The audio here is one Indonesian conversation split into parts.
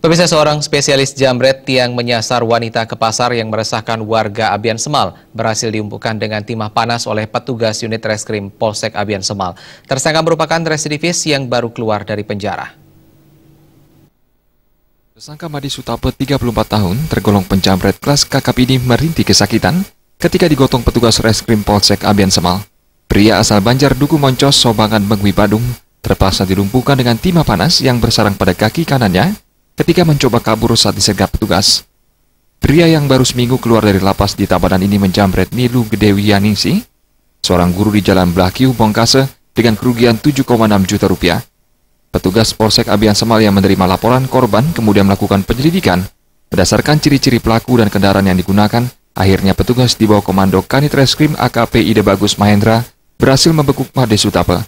Pemirsa, seorang spesialis jambret yang menyasar wanita ke pasar yang meresahkan warga Abian Semal berhasil dilumpuhkan dengan timah panas oleh petugas unit reskrim Polsek Abian Semal. Tersangka merupakan residivis yang baru keluar dari penjara. Tersangka Madi Sutape, 34 tahun, tergolong penjambret kelas kakap ini merintih kesakitan ketika digotong petugas reskrim Polsek Abian Semal. Pria asal Banjar Duku Moncos, Sobangan, Bengwi, Badung, terpaksa dilumpuhkan dengan timah panas yang bersarang pada kaki kanannya ketika mencoba kabur saat disergap petugas. Pria yang baru seminggu keluar dari lapas di Tabanan ini menjambret Nilu Gedewi Yaningsi, seorang guru di Jalan Blakiu, Bongkase, dengan kerugian 7,6 juta rupiah. Petugas Polsek Abian Semal yang menerima laporan korban kemudian melakukan penyelidikan. Berdasarkan ciri-ciri pelaku dan kendaraan yang digunakan, akhirnya petugas di bawah komando Kanit Reskrim AKP Ide Bagus Mahendra berhasil membekuk Madi Sutape.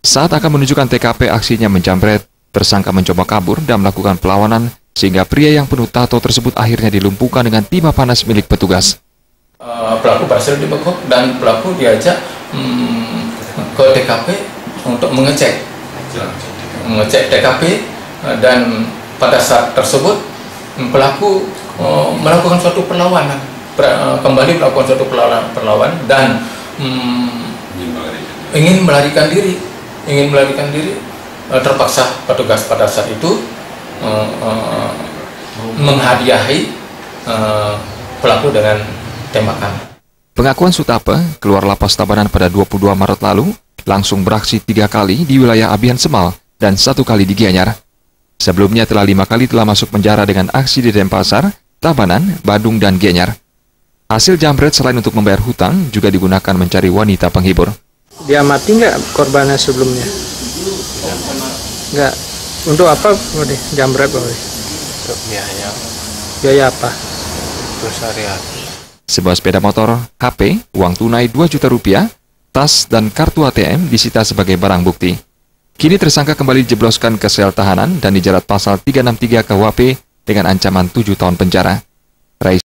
Saat akan menunjukkan TKP aksinya menjambret, tersangka mencoba kabur dan melakukan perlawanan sehingga pria yang penuh tato tersebut akhirnya dilumpuhkan dengan timah panas milik petugas. Pelaku berhasil dibekuk dan pelaku diajak ke TKP untuk mengecek TKP, dan pada saat tersebut pelaku melakukan suatu perlawanan, kembali melakukan suatu perlawanan dan ingin melarikan diri. Terpaksa petugas pada saat itu menghadiahi pelaku dengan tembakan. Pengakuan Sutape keluar lapas Tabanan pada 22 Maret lalu langsung beraksi 3 kali di wilayah Abian Semal dan 1 kali di Gianyar. Sebelumnya telah 5 kali telah masuk penjara dengan aksi di Denpasar, Tabanan, Badung, dan Gianyar. Hasil jambret selain untuk membayar hutang juga digunakan mencari wanita penghibur. Dia mati nggak korbannya sebelumnya? Nggak. Untuk apa jambret? Untuk biaya. Biaya apa? Terus hari-hari. Sebuah sepeda motor, HP, uang tunai 2 juta rupiah, tas, dan kartu ATM disita sebagai barang bukti. Kini tersangka kembali dijebloskan ke sel tahanan dan dijerat pasal 363 KUHP dengan ancaman 7 tahun penjara.